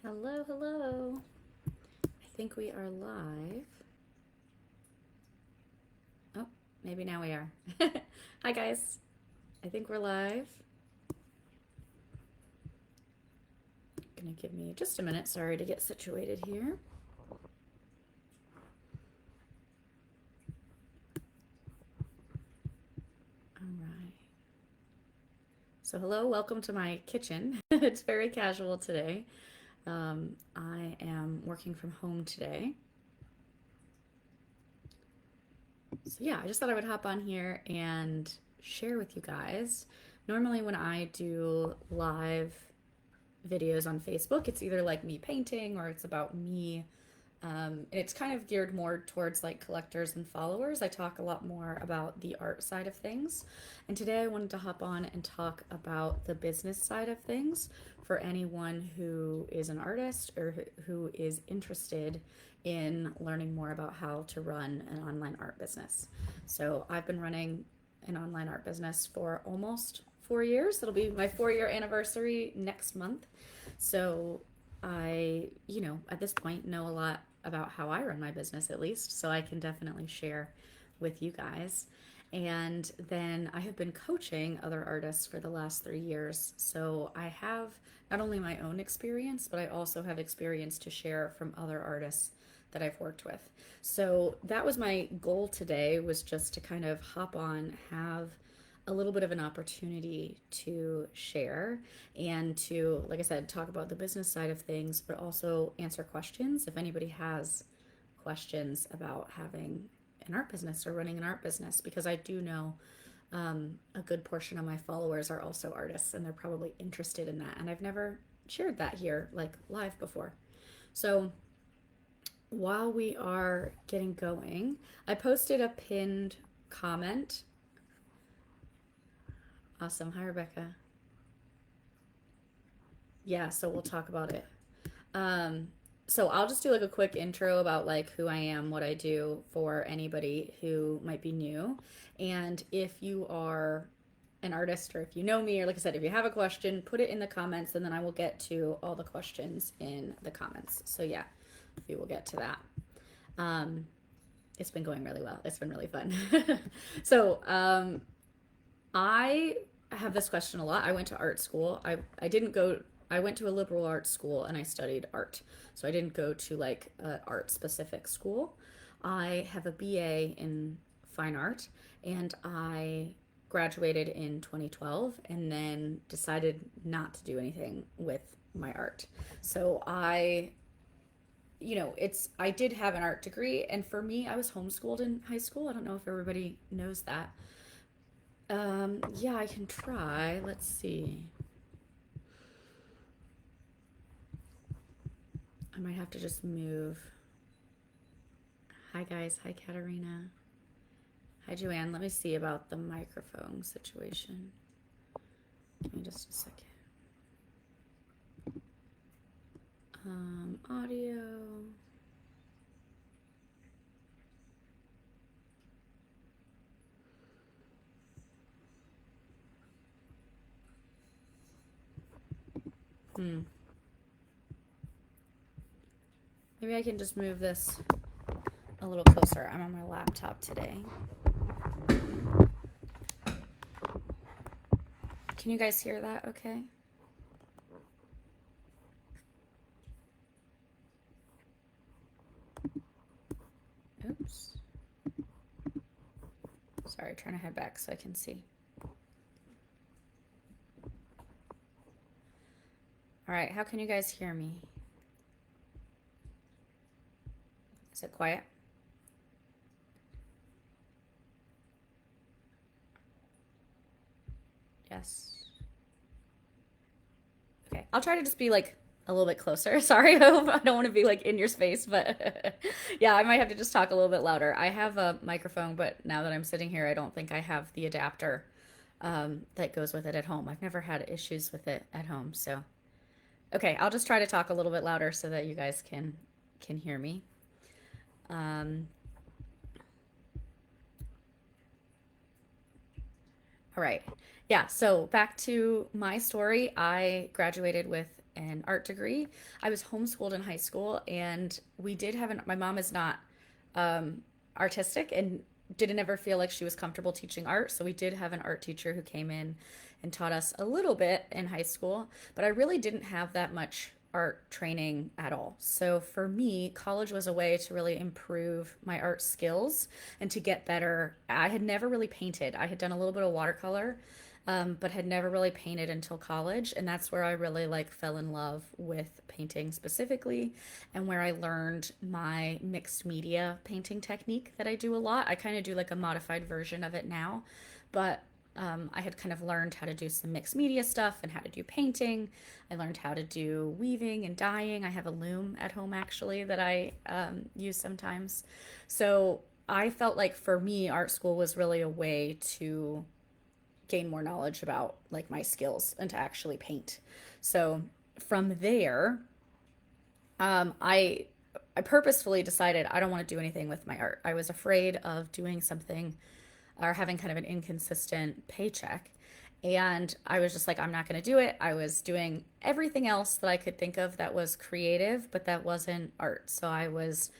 Hello, hello. I think we are live. Oh, maybe now we are. Hi, guys. I think we're live. Gonna give me just a minute. Sorry to get situated here. All right. So, hello, welcome to my kitchen. It's very casual today. I am working from home today. So, yeah, I just thought I would hop on here and share with you guys. Normally, when I do live videos on Facebook, it's either like me painting or it's about me. It's kind of geared more towards like collectors and followers. I talk a lot more about the art side of things. And today I wanted to hop on and talk about the business side of things for anyone who is an artist or who is interested in learning more about how to run an online art business. So I've been running an online art business for almost 4 years. It'll be my 4 year anniversary next month. So at this point know a lot about how I run my business at least, so I can definitely share with you guys. And then I have been coaching other artists for the last 3 years. So I have not only my own experience, but I also have experience to share from other artists that I've worked with. So that was my goal today, was just to kind of hop on, have a little bit of an opportunity to share and to, like I said, talk about the business side of things, but also answer questions if anybody has questions about having an art business or running an art business, because I do know a good portion of my followers are also artists and they're probably interested in that. And I've never shared that here like live before. So while we are getting going, I posted a pinned comment. Awesome. Hi, Rebecca. Yeah, so we'll talk about it. Um, so I'll just do like a quick intro about like who I am, what I do for anybody who might be new. And if you are an artist or if you know me, or like I said, if you have a question, put it in the comments and then I will get to all the questions in the comments. So yeah, we will get to that. Um, it's been going really well. It's been really fun. So I have this question a lot. I went to art school. I didn't go. I went to a liberal arts school and I studied art. So I didn't go to like an art specific school. I have a BA in fine art and I graduated in 2012 and then decided not to do anything with my art. So I did have an art degree, and for me, I was homeschooled in high school. I don't know if everybody knows that. Yeah, I can try. Let's see. I might have to just move. Hi, guys. Hi, Katarina. Hi, Joanne. Let me see about the microphone situation. Give me just a second. Audio. Hmm. Maybe I can just move this a little closer. I'm on my laptop today. Can you guys hear that okay? Oops. Sorry, trying to head back so I can see. All right, how can you guys hear me? Is it quiet? Yes. Okay, I'll try to just be like a little bit closer. Sorry, I don't want to be like in your space, but yeah, I might have to just talk a little bit louder. I have a microphone, but now that I'm sitting here, I don't think I have the adapter that goes with it at home. I've never had issues with it at home, so okay, I'll just try to talk a little bit louder so that you guys can hear me. Um, all right. Yeah, so back to my story. I graduated with an art degree. I was homeschooled in high school, and we did have my mom is not um, artistic and didn't ever feel like she was comfortable teaching art. So we did have an art teacher who came in and taught us a little bit in high school, but I really didn't have that much art training at all. So for me, college was a way to really improve my art skills and to get better. I had never really painted. I had done a little bit of watercolor, but had never really painted until college. And that's where I really like fell in love with painting specifically, and where I learned my mixed media painting technique that I do a lot. I kind of do like a modified version of it now, but I had kind of learned how to do some mixed media stuff and how to do painting. I learned how to do weaving and dyeing. I have a loom at home actually that I use sometimes. So I felt like for me, art school was really a way to gain more knowledge about like my skills and to actually paint. So from there, I purposefully decided I don't want to do anything with my art. I was afraid of doing something or having kind of an inconsistent paycheck. And I was just like, I'm not going to do it. I was doing everything else that I could think of that was creative, but that wasn't art. So I was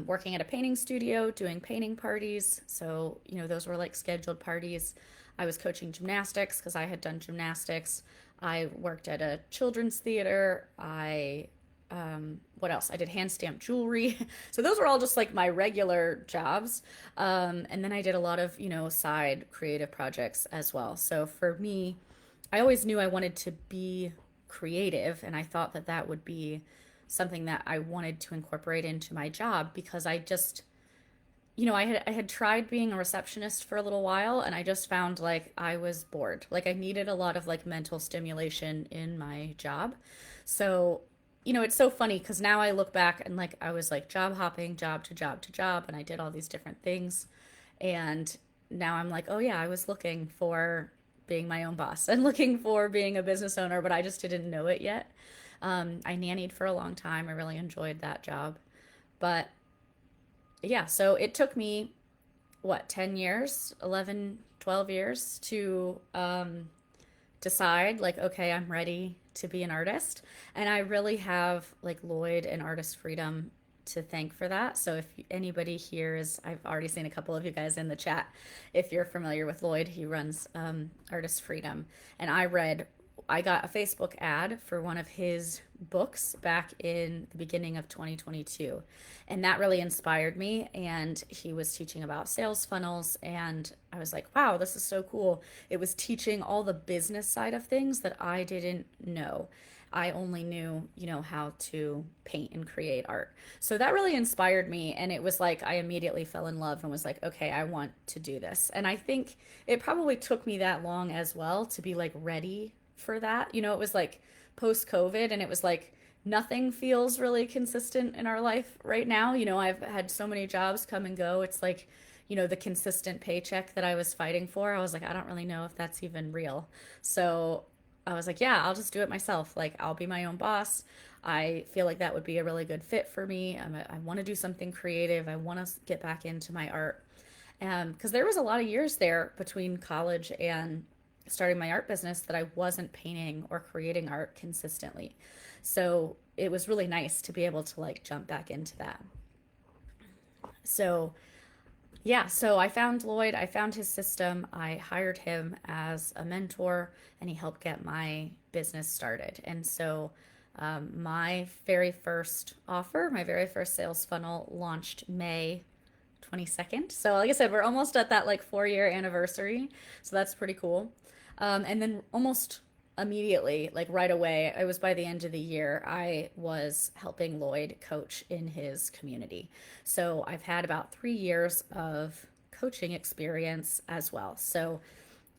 working at a painting studio, doing painting parties. So, you know, those were like scheduled parties. I was coaching gymnastics because I had done gymnastics. I worked at a children's theater. What else? I did hand stamp jewelry. So those were all just like my regular jobs. And then I did a lot of, you know, side creative projects as well. So for me, I always knew I wanted to be creative, and I thought that that would be something that I wanted to incorporate into my job because I just, you know, I had tried being a receptionist for a little while, and I just found like I was bored. Like I needed a lot of like mental stimulation in my job. So, you know, it's so funny because now I look back and like I was like job hopping, job to job to job, and I did all these different things. And now I'm like, oh yeah, I was looking for being my own boss and looking for being a business owner, but I just didn't know it yet. I nannied for a long time. I really enjoyed that job. But yeah, so it took me, what, 10 years, 11, 12 years to decide, like, okay, I'm ready to be an artist. And I really have, like, Lloyd and Artist Freedom to thank for that. So if anybody here is, I've already seen a couple of you guys in the chat. If you're familiar with Lloyd, he runs Artist Freedom. And I got a Facebook ad for one of his books back in the beginning of 2022. And that really inspired me. And he was teaching about sales funnels. And I was like, wow, this is so cool. It was teaching all the business side of things that I didn't know. I only knew, you know, how to paint and create art. So that really inspired me. And it was like I immediately fell in love and was like, okay, I want to do this. And I think it probably took me that long as well to be like ready for that. You know, it was like post COVID, and it was like nothing feels really consistent in our life right now. You know, I've had so many jobs come and go. It's like, you know, the consistent paycheck that I was fighting for, I was like, I don't really know if that's even real. So I was like, yeah, I'll just do it myself. Like, I'll be my own boss. I feel like that would be a really good fit for me. I want to do something creative. I want to get back into my art. Because there was a lot of years there between college and starting my art business that I wasn't painting or creating art consistently. So it was really nice to be able to like jump back into that. So yeah, so I found Lloyd, I found his system, I hired him as a mentor, and he helped get my business started. And so my very first offer, my very first sales funnel launched May 22nd. So like I said, we're almost at that like 4 year anniversary. So that's pretty cool. And then almost immediately, like right away, it was by the end of the year, I was helping Lloyd coach in his community. So I've had about 3 years of coaching experience as well. So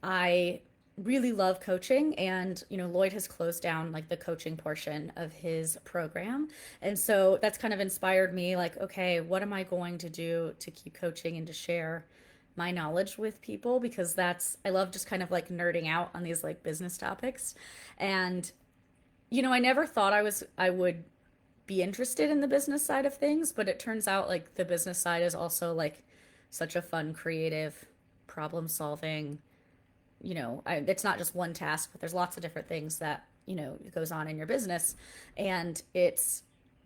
I really love coaching, and you know, Lloyd has closed down like the coaching portion of his program. And so that's kind of inspired me like, okay, what am I going to do to keep coaching and to share my knowledge with people, because that's, I love just kind of like nerding out on these like business topics. And you know, I never thought I would be interested in the business side of things, but it turns out like the business side is also like such a fun, creative, problem solving, it's not just one task, but there's lots of different things that, goes on in your business. And it's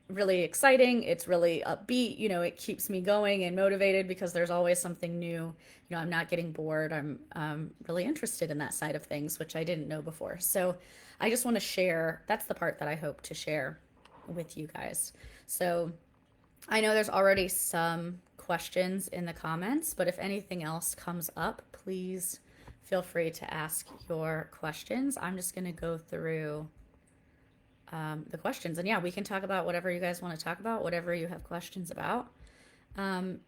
really exciting. It's really upbeat. It keeps me going and motivated because there's always something new. I'm not getting bored. I'm really interested in that side of things, which I didn't know before. So I just want to share. That's the part that I hope to share with you guys. So I know there's already some questions in the comments, but if anything else comes up, please feel free to ask your questions. I'm just going to go through the questions. And yeah, we can talk about whatever you guys want to talk about, whatever you have questions about.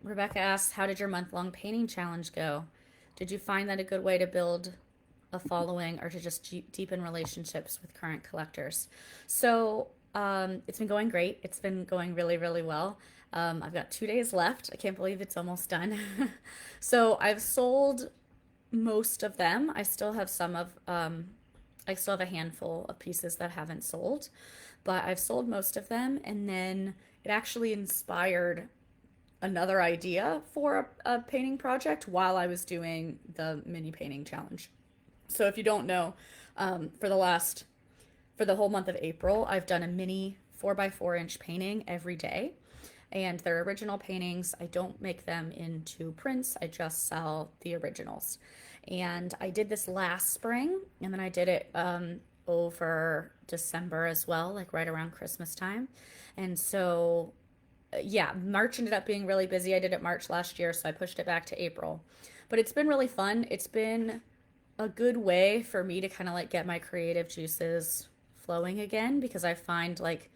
Rebecca asks, how did your month-long painting challenge go? Did you find that a good way to build a following or to just deepen relationships with current collectors? So it's been going great. It's been going really, really well. I've got 2 days left. I can't believe it's almost done. So I've sold most of them. I still have I still have a handful of pieces that haven't sold, but I've sold most of them. And then it actually inspired another idea for a painting project while I was doing the mini painting challenge. So if you don't know, for the whole month of April, I've done a mini 4x4 inch painting every day. And they're original paintings. I don't make them into prints. I just sell the originals. And I did this last spring, and then I did it over December as well, like right around Christmas time. And so, yeah, March ended up being really busy. I did it March last year, so I pushed it back to April. But it's been really fun. It's been a good way for me to kind of like get my creative juices flowing again, because I find like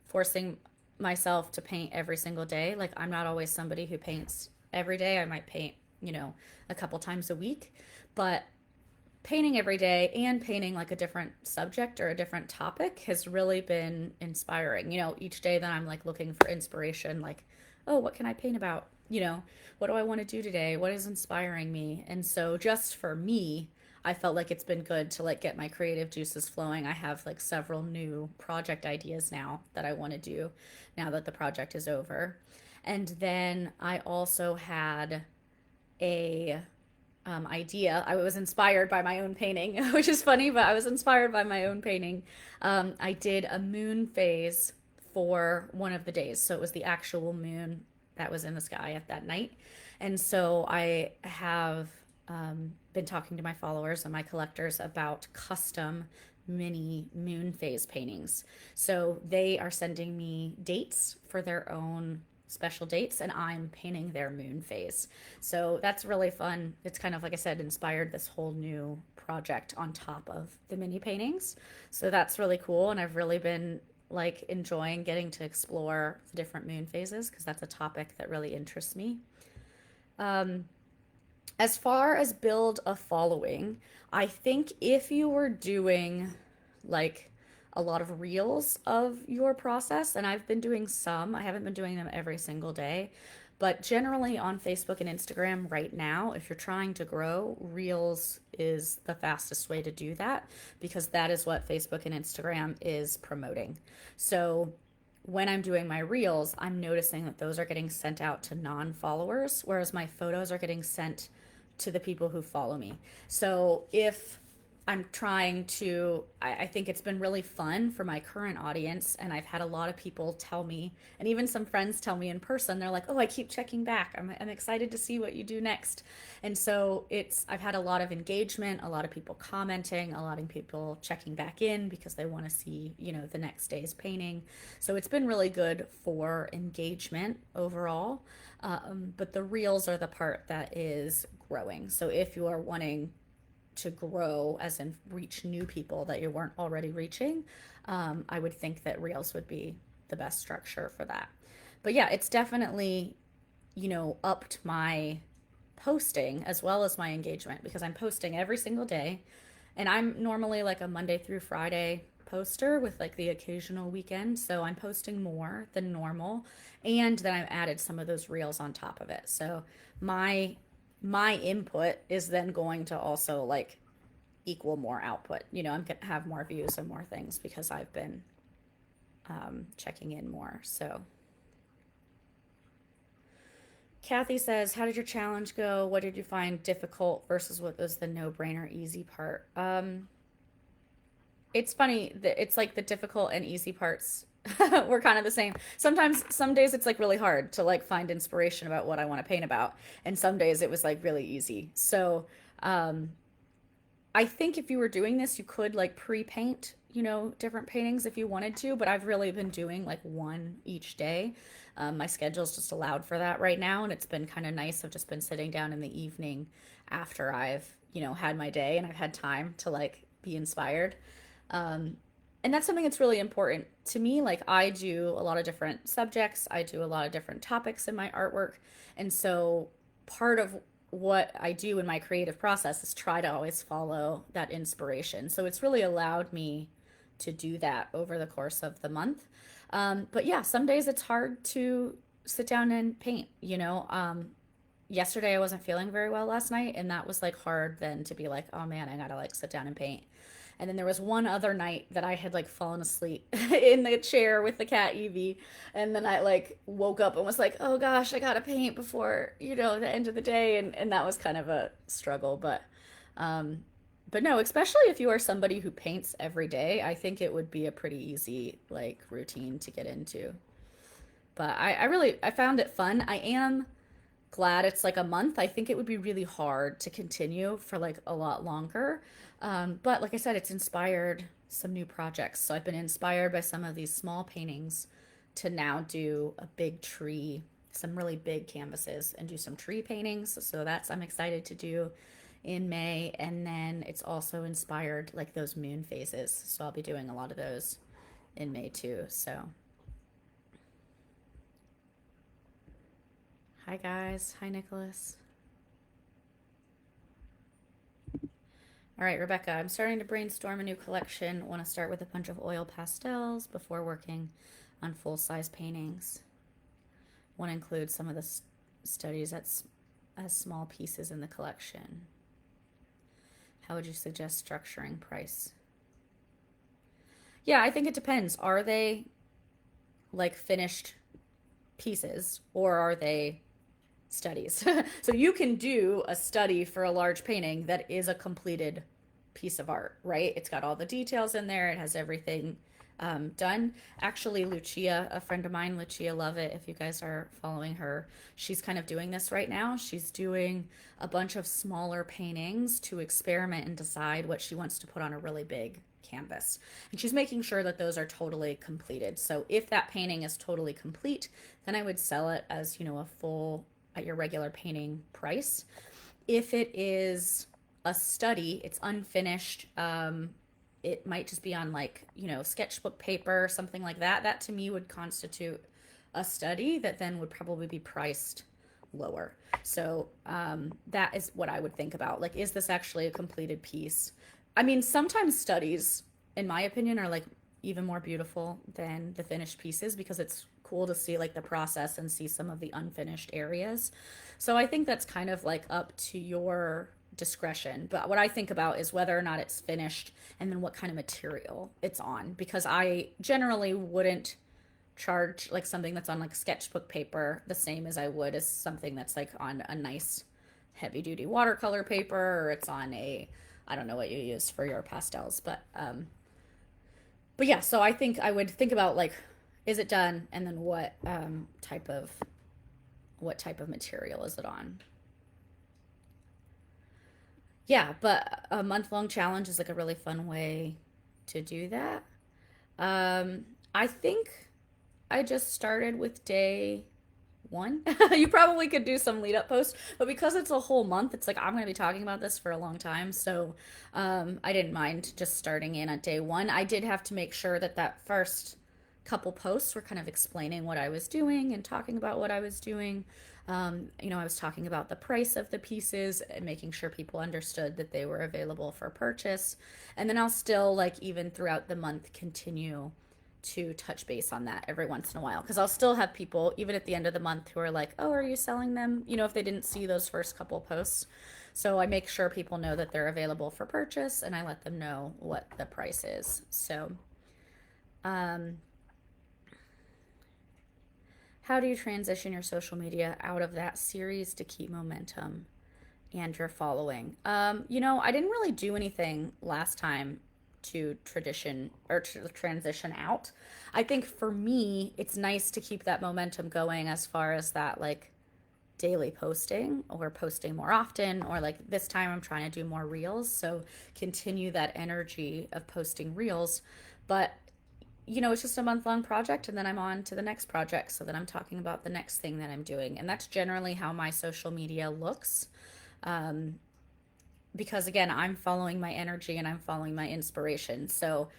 forcing myself to paint every single day. Like, I'm not always somebody who paints every day. I might paint, a couple times a week, but painting every day and painting like a different subject or a different topic has really been inspiring. Each day that I'm like looking for inspiration, like, oh, what can I paint about? What do I want to do today? What is inspiring me? And so just for me, I felt like it's been good to like get my creative juices flowing. I have like several new project ideas now that I want to do now that the project is over. And then I also had a idea. I was inspired by my own painting, which is funny, but I was inspired by my own painting. I did a moon phase for one of the days. So it was the actual moon that was in the sky at that night. And so I have been talking to my followers and my collectors about custom mini moon phase paintings. So they are sending me dates for their own special dates, and I'm painting their moon phase. So that's really fun. It's kind of, like I said, inspired this whole new project on top of the mini paintings. So that's really cool. And I've really been like enjoying getting to explore the different moon phases because that's a topic that really interests me. As far as build a following, I think if you were doing like a lot of reels of your process, and I've been doing some, I haven't been doing them every single day, but generally on Facebook and Instagram right now, if you're trying to grow, reels is the fastest way to do that because that is what Facebook and Instagram is promoting. So when I'm doing my reels, I'm noticing that those are getting sent out to non-followers, whereas my photos are getting sent to the people who follow me. So if I'm trying to, I think it's been really fun for my current audience. And I've had a lot of people tell me, and even some friends tell me in person, they're like, oh, I keep checking back. I'm excited to see what you do next. And so I've had a lot of engagement, a lot of people commenting, a lot of people checking back in because they want to see, the next day's painting. So it's been really good for engagement overall. But the reels are the part that is growing. So if you are wanting to grow, as in reach new people that you weren't already reaching, I would think that reels would be the best structure for that. But yeah, it's definitely, upped my posting as well as my engagement because I'm posting every single day. And I'm normally like a Monday through Friday poster with like the occasional weekend. So I'm posting more than normal. And then I've added some of those reels on top of it. So my input is then going to also like equal more output. I'm going to have more views and more things because I've been checking in more. So Kathy says, how did your challenge go? What did you find difficult versus what was the no-brainer easy part? It's funny that it's like the difficult and easy parts were kind of the same. Sometimes, some days it's like really hard to like find inspiration about what I want to paint about, and some days it was like really easy. So, um, I think if you were doing this, you could like pre-paint, different paintings if you wanted to, but I've really been doing like one each day. My schedule's just allowed for that right now, and it's been kind of nice. I've just been sitting down in the evening after I've, had my day and I've had time to like be inspired. Um, and that's something that's really important to me. Like, I do a lot of different subjects, I do a lot of different topics in my artwork. And so, part of what I do in my creative process is try to always follow that inspiration. So, it's really allowed me to do that over the course of the month. But yeah, some days it's hard to sit down and paint, yesterday I wasn't feeling very well last night, and that was like hard then to be like, oh man, I gotta like sit down and paint. And then there was one other night that I had like fallen asleep in the chair with the cat Evie, and then I like woke up and was like, oh gosh, I gotta paint before the end of the day, and that was kind of a struggle, um, but no, especially if you are somebody who paints every day, I think it would be a pretty easy like routine to get into. But I found it fun. I am glad it's like a month. I think it would be really hard to continue for like a lot longer. But like I said, it's inspired some new projects. So I've been inspired by some of these small paintings to now do a big tree, some really big canvases, and do some tree paintings. So that's I'm excited to do in May. And then it's also inspired like those moon phases. So I'll be doing a lot of those in May too. So hi guys. Hi Nicholas. All right, Rebecca, I'm starting to brainstorm a new collection. Want to start with a bunch of oil pastels before working on full-size paintings. Want to include some of the studies as small pieces in the collection. How would you suggest structuring price? Yeah, I think it depends. Are they like finished pieces, or are they studies? So you can do a study for a large painting that is a completed piece of art, right? It's got all the details in there, it has everything done. Actually, Lucia, a friend of mine, Lucia Lovett, if you guys are following her, she's kind of doing this right now. She's doing a bunch of smaller paintings to experiment and decide what she wants to put on a really big canvas. And she's making sure that those are totally completed. So if that painting is totally complete, then I would sell it as, a full at your regular painting price. If it is a study, it's unfinished, it might just be on like, sketchbook paper, something like that. That to me would constitute a study that then would probably be priced lower. So that is what I would think about. Like, is this actually a completed piece? I mean, sometimes studies, in my opinion, are like even more beautiful than the finished pieces because it's cool to see like the process and see some of the unfinished areas. So I think that's kind of like up to your discretion. But what I think about is whether or not it's finished and then what kind of material it's on, because I generally wouldn't charge like something that's on like sketchbook paper the same as I would as something that's like on a nice heavy duty watercolor paper, or it's on a, I don't know what you use for your pastels, but yeah, so I think I would think about like, is it done, and then what type of material is it on? Yeah, but a month-long challenge is like a really fun way to do that. I think I just started with day one. You probably could do some lead up posts, but because it's a whole month, it's like I'm going to be talking about this for a long time. So I didn't mind just starting in at day one. I did have to make sure that that first couple posts were kind of explaining what I was doing and talking about what I was doing. I was talking about the price of the pieces and making sure people understood that they were available for purchase. And then I'll still, like, even throughout the month, continue to touch base on that every once in a while, because I'll still have people even at the end of the month who are like, oh, are you selling them, if they didn't see those first couple posts. So I make sure people know that they're available for purchase, and I let them know what the price is. So um how do you transition your social media out of that series to keep momentum and your following? I didn't really do anything last time to tradition or to transition out. I think for me, it's nice to keep that momentum going as far as that like daily posting or posting more often, or like this time I'm trying to do more reels. So continue that energy of posting reels. But it's just a month long project and then I'm on to the next project. So then I'm talking about the next thing that I'm doing. And that's generally how my social media looks. Um, because again, I'm following my energy and I'm following my inspiration. So,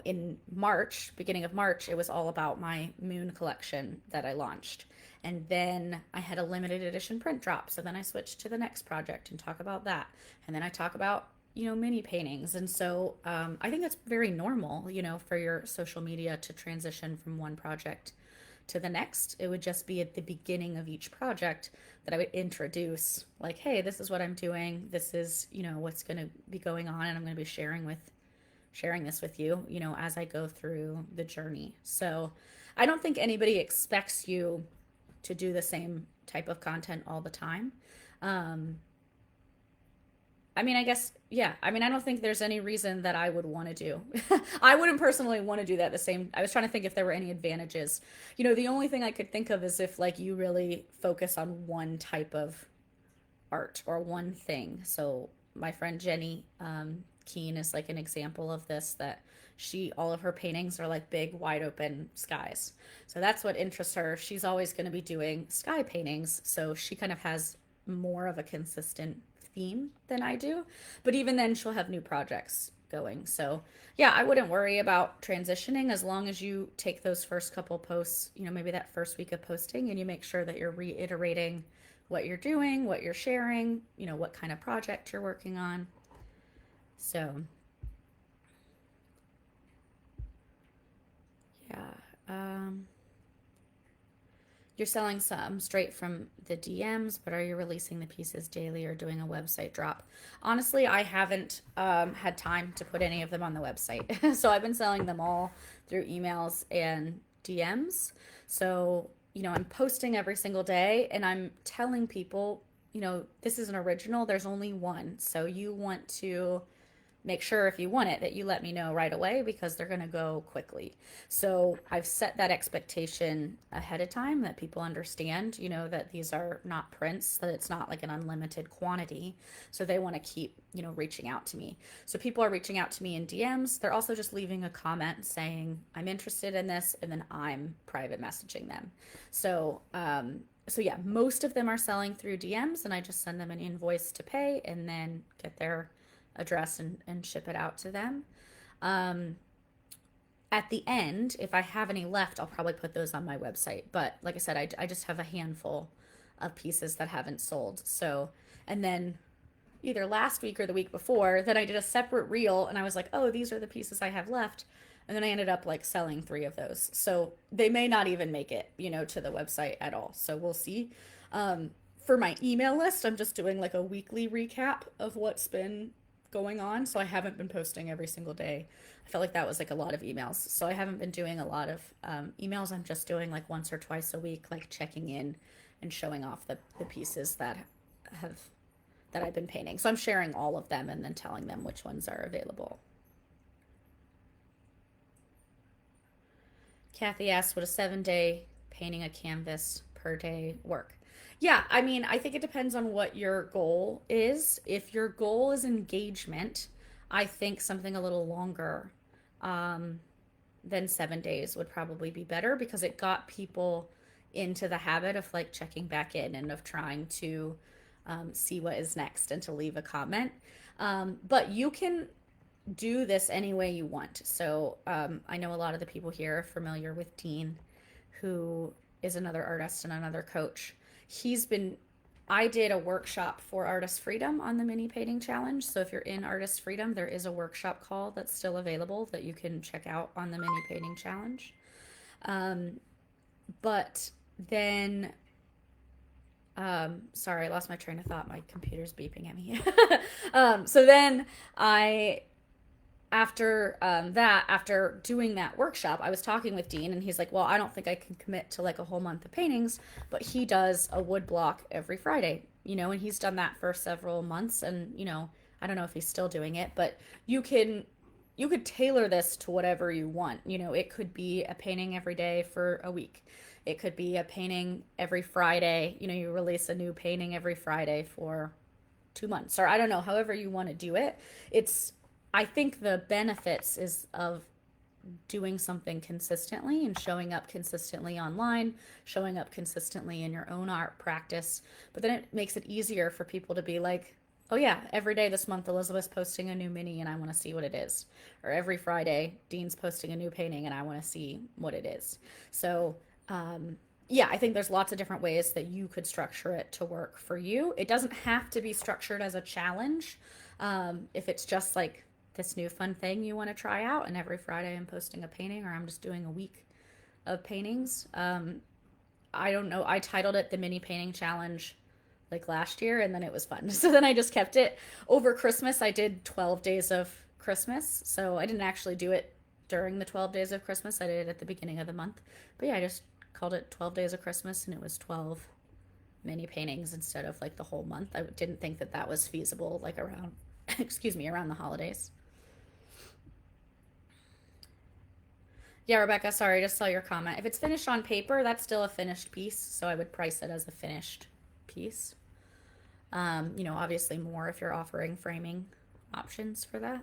in March, beginning of March, it was all about my moon collection that I launched. And then I had a limited edition print drop. So then I switched to the next project and talk about that. And then I talk about, mini paintings. And so I think that's very normal, for your social media to transition from one project to the next. It would just be at the beginning of each project that I would introduce, like, hey, this is what I'm doing. This is, what's going to be going on, and I'm going to be sharing this with you, as I go through the journey. So I don't think anybody expects you to do the same type of content all the time. Um, I mean, I guess, yeah. I mean, I don't think there's any reason that I would want to do. I wouldn't personally want to do that the same. I was trying to think if there were any advantages. The only thing I could think of is if like you really focus on one type of art or one thing. So my friend Jenny Keen is like an example of this, that all of her paintings are like big, wide open skies. So that's what interests her. She's always going to be doing sky paintings. So she kind of has more of a consistent theme than I do. But even then, she'll have new projects going. So yeah, I wouldn't worry about transitioning as long as you take those first couple posts, maybe that first week of posting, and you make sure that you're reiterating what you're doing, what you're sharing, what kind of project you're working on. So yeah. You're selling some straight from the DMs, but are you releasing the pieces daily or doing a website drop? Honestly, I haven't had time to put any of them on the website. So I've been selling them all through emails and DMs. So, I'm posting every single day and I'm telling people, this is an original, there's only one. So you want to make sure if you want it that you let me know right away, because they're going to go quickly. So I've set that expectation ahead of time, that people understand, that these are not prints, that it's not like an unlimited quantity. So they want to keep, reaching out to me. So people are reaching out to me in DMs. They're also just leaving a comment saying, I'm interested in this. And then I'm private messaging them. So yeah, most of them are selling through DMs, and I just send them an invoice to pay and then get their address and ship it out to them. At the end, if I have any left, I'll probably put those on my website. But like I said, I just have a handful of pieces that haven't sold. So, and then either last week or the week before, then I did a separate reel and I was like, oh, these are the pieces I have left. And then I ended up like selling 3 of those. So they may not even make it, to the website at all. So we'll see. For my email list, I'm just doing like a weekly recap of what's been going on. So I haven't been posting every single day. I felt like that was like a lot of emails. So I haven't been doing a lot of emails. I'm just doing like once or twice a week, like checking in and showing off the pieces that I've been painting. So I'm sharing all of them and then telling them which ones are available. Kathy asks, would a 7-day painting a canvas per day work? Yeah, I mean, I think it depends on what your goal is. If your goal is engagement, I think something a little longer um, than 7 days would probably be better, because it got people into the habit of like checking back in and of trying to see what is next and to leave a comment. But you can do this any way you want. So I know a lot of the people here are familiar with Dean, who is another artist and another coach. I did a workshop for Artist Freedom on the mini painting challenge. So if you're in Artist Freedom, there is a workshop call that's still available that you can check out on the mini painting challenge. But then, sorry, I lost my train of thought. My computer's beeping at me. So then after after doing that workshop, I was talking with Dean, and he's like, well, I don't think I can commit to like a whole month of paintings, but he does a wood block every Friday, and he's done that for several months. And I don't know if he's still doing it, but you can you could tailor this to whatever you want. It could be a painting every day for a week. It could be a painting every Friday. You release a new painting every Friday for 2 months, or I don't know, however you want to do it. It's, I think the benefits is of doing something consistently and showing up consistently online, showing up consistently in your own art practice. But then it makes it easier for people to be like, oh yeah, every day this month Elizabeth's posting a new mini and I want to see what it is. Or every Friday Dean's posting a new painting and I want to see what it is. So, yeah, I think there's lots of different ways that you could structure it to work for you. It doesn't have to be structured as a challenge. If it's just like this new fun thing you want to try out, and every Friday I'm posting a painting, or I'm just doing a week of paintings. I don't know. I titled it the Mini Painting Challenge like last year, and then it was fun. So then I just kept it. Over Christmas, I did 12 days of Christmas. So I didn't actually do it during the 12 days of Christmas. I did it at the beginning of the month. But yeah, I just called it 12 days of Christmas, and it was 12 mini paintings instead of like the whole month. I didn't think that that was feasible, like around, excuse me, around the holidays. Yeah, Rebecca, sorry, I just saw your comment. If it's finished on paper, that's still a finished piece, so I would price it as a finished piece. Obviously more if you're offering framing options for that.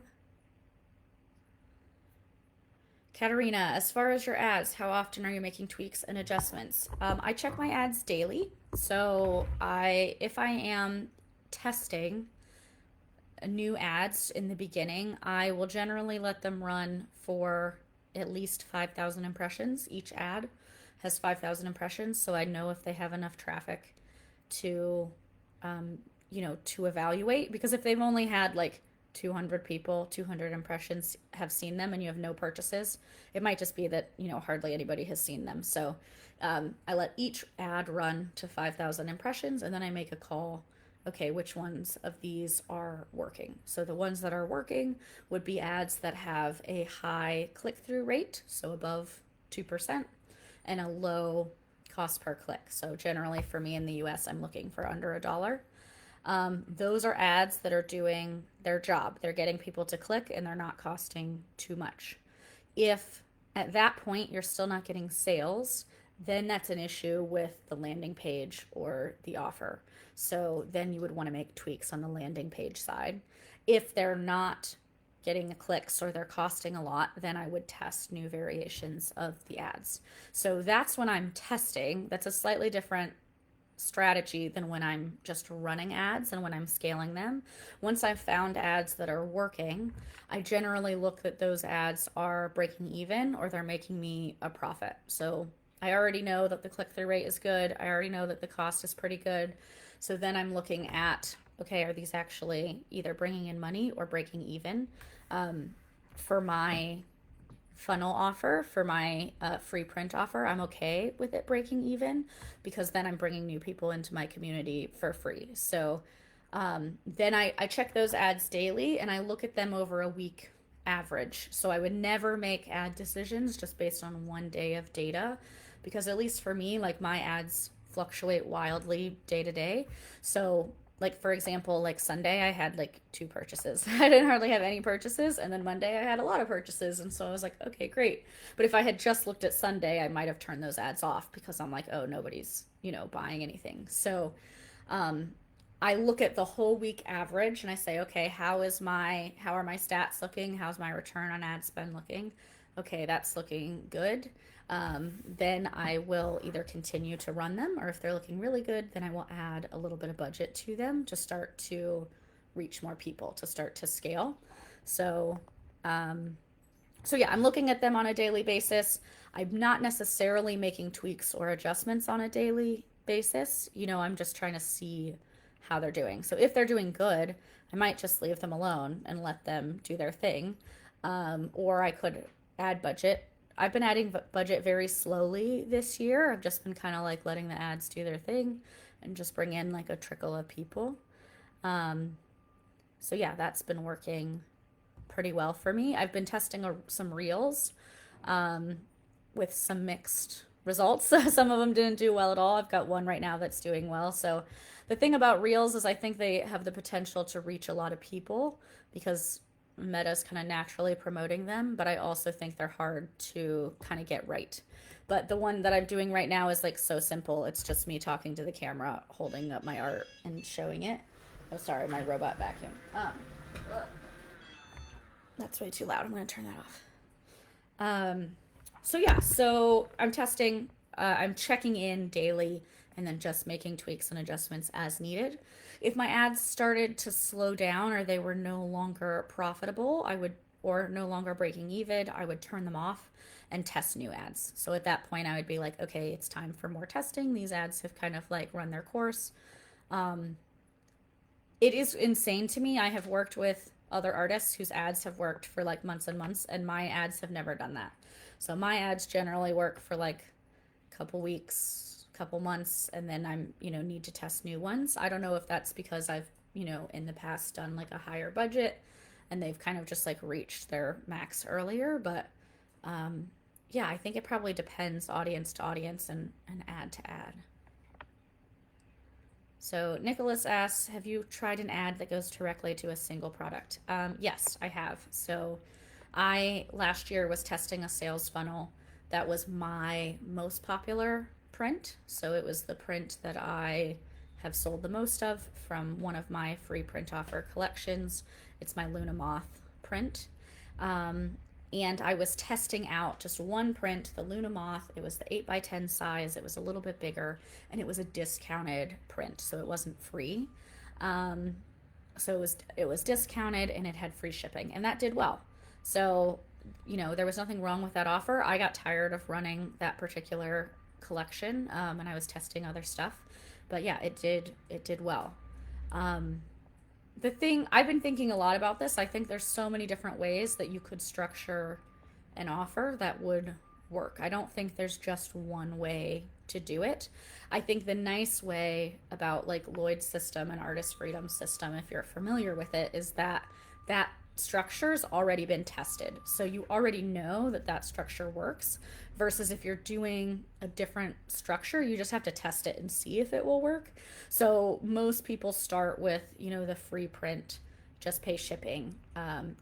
Katerina, as far as your ads, how often are you making tweaks and adjustments? I check my ads daily. So if I am testing new ads in the beginning, I will generally let them run for at least 5,000 impressions. Each ad has 5,000 impressions, so I know if they have enough traffic to, to evaluate. Because if they've only had like 200 people, 200 impressions have seen them, and you have no purchases, it might just be that, hardly anybody has seen them. So I let each ad run to 5,000 impressions, and then I make a call. Okay, which ones of these are working? So the ones that are working would be ads that have a high click-through rate, so above 2%, and a low cost per click. So generally for me in the US, I'm looking for under $1. Those are ads that are doing their job. They're getting people to click and they're not costing too much. If at that point you're still not getting sales, then that's an issue with the landing page or the offer. So then you would want to make tweaks on the landing page side. If they're not getting the clicks or they're costing a lot, then I would test new variations of the ads. So that's when I'm testing. That's a slightly different strategy than when I'm just running ads and when I'm scaling them. Once I've found ads that are working, I generally look that those ads are breaking even or they're making me a profit. So I already know that the click-through rate is good. I already know that the cost is pretty good. So then I'm looking at, okay, are these actually either bringing in money or breaking even? For my funnel offer, for my free print offer, I'm okay with it breaking even because then I'm bringing new people into my community for free. So then I check those ads daily and I look at them over a week average. So I would never make ad decisions just based on one day of data because at least for me, like my ads fluctuate wildly day to day. So like for example, like Sunday I had like 2 purchases. I didn't hardly have any purchases, and then Monday I had a lot of purchases, and so I was like, okay, great. But if I had just looked at Sunday, I might have turned those ads off because I'm like, oh, nobody's, buying anything. So I look at the whole week average and I say, okay, how are my stats looking? How's my return on ad spend looking? Okay, that's looking good. Then I will either continue to run them, or if they're looking really good, then I will add a little bit of budget to them to start to reach more people, to start to scale. So, so yeah, I'm looking at them on a daily basis. I'm not necessarily making tweaks or adjustments on a daily basis. I'm just trying to see how they're doing. So if they're doing good, I might just leave them alone and let them do their thing. Or I could add budget. I've been adding budget very slowly this year. I've just been kind of like letting the ads do their thing and just bring in like a trickle of people. So yeah, that's been working pretty well for me. I've been testing some reels um, with some mixed results. Some of them didn't do well at all. I've got one right now that's doing well. So the thing about reels is I think they have the potential to reach a lot of people because Meta's kind of naturally promoting them, but I also think they're hard to kind of get right. But the one that I'm doing right now is like so simple. It's just me talking to the camera, holding up my art and showing it. Oh, sorry, my robot vacuum. That's way too loud. I'm going to turn that off. Um, so yeah, so I'm testing, I'm checking in daily and then just making tweaks and adjustments as needed. If my ads started to slow down or they were no longer profitable, or no longer breaking even, I would turn them off and test new ads. So at that point, I would be like, okay, it's time for more testing. These ads have kind of like run their course. Um, it is insane to me. I have worked with other artists whose ads have worked for like months and months, and my ads have never done that. So my ads generally work for like a couple weeks, couple months, and then need to test new ones. I don't know if that's because I've, in the past done like a higher budget and they've kind of just like reached their max earlier, but yeah, I think it probably depends audience to audience and ad to ad. So Nicholas asks, have you tried an ad that goes directly to a single product? Yes, I have. So I last year was testing a sales funnel that was my most popular print. So it was the print that I have sold the most of from one of my free print offer collections. It's my Luna Moth print. And I was testing out just one print, the Luna Moth. It was the 8x10 size. It was a little bit bigger, and it was a discounted print, so it wasn't free. So it was discounted, and it had free shipping, and that did well. So, there was nothing wrong with that offer. I got tired of running that particular collection, and I was testing other stuff. But yeah, it did well. The thing I've been thinking a lot about this. I think there's so many different ways that you could structure an offer that would work. I don't think there's just one way to do it. I think the nice way about like Lloyd's system and Artist Freedom system, if you're familiar with it, is that that structure's already been tested. So you already know that that structure works versus if you're doing a different structure, you just have to test it and see if it will work. So most people start with, the free print, just pay shipping,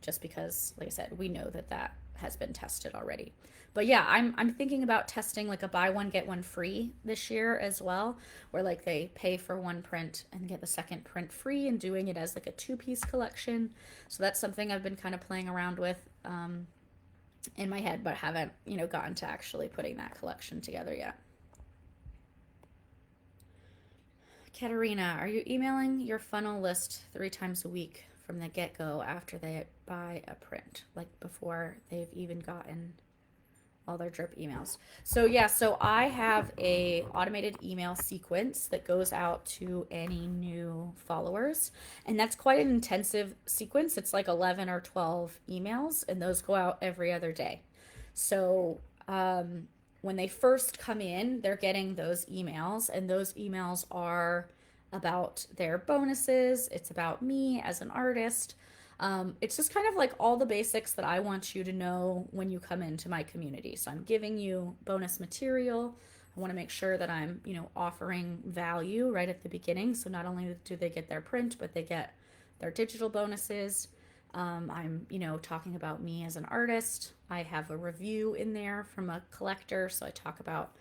just because, like I said, we know that that has been tested already. But yeah, I'm thinking about testing like a buy one get one free this year as well, where like they pay for one print and get the second print free, and doing it as like a two-piece collection. So that's something I've been kind of playing around with in my head, but haven't gotten to actually putting that collection together yet. Katerina, are you emailing your funnel list 3 times a week from the get-go after they buy a print, like before they've even gotten all their drip emails? So yeah, so I have a automated email sequence that goes out to any new followers, and that's quite an intensive sequence. It's like 11 or 12 emails, and those go out every other day. So when they first come in, they're getting those emails, and those emails are about their bonuses. It's about me as an artist. It's just kind of like all the basics that I want you to know when you come into my community. So I'm giving you bonus material. I want to make sure that I'm, offering value right at the beginning. So not only do they get their print, but they get their digital bonuses. I'm, talking about me as an artist. I have a review in there from a collector. So I talk about,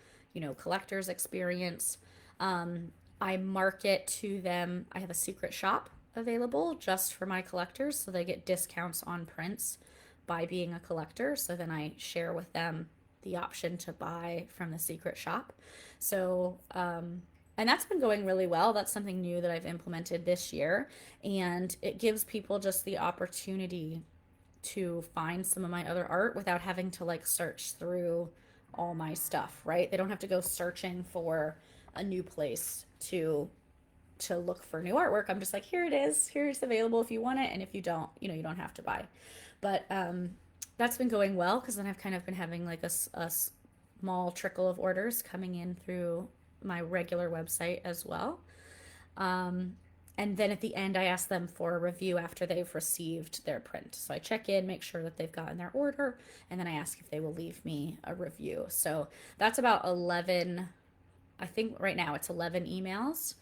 collector's experience. I market to them. I have a secret shop available just for my collectors, so they get discounts on prints by being a collector. So then I share with them the option to buy from the secret shop. So and that's been going really well. That's something new that I've implemented this year, and it gives people just the opportunity to find some of my other art without having to like search through all my stuff, right? They don't have to go searching for a new place to look for new artwork. I'm just like, here it is, here it's available if you want it, and if you don't, you don't have to buy. But that's been going well, because then I've kind of been having like a small trickle of orders coming in through my regular website as well. And then at the end, I ask them for a review after they've received their print. So I check in, make sure that they've gotten their order, and then I ask if they will leave me a review. So that's about 11, I think right now it's 11 emails.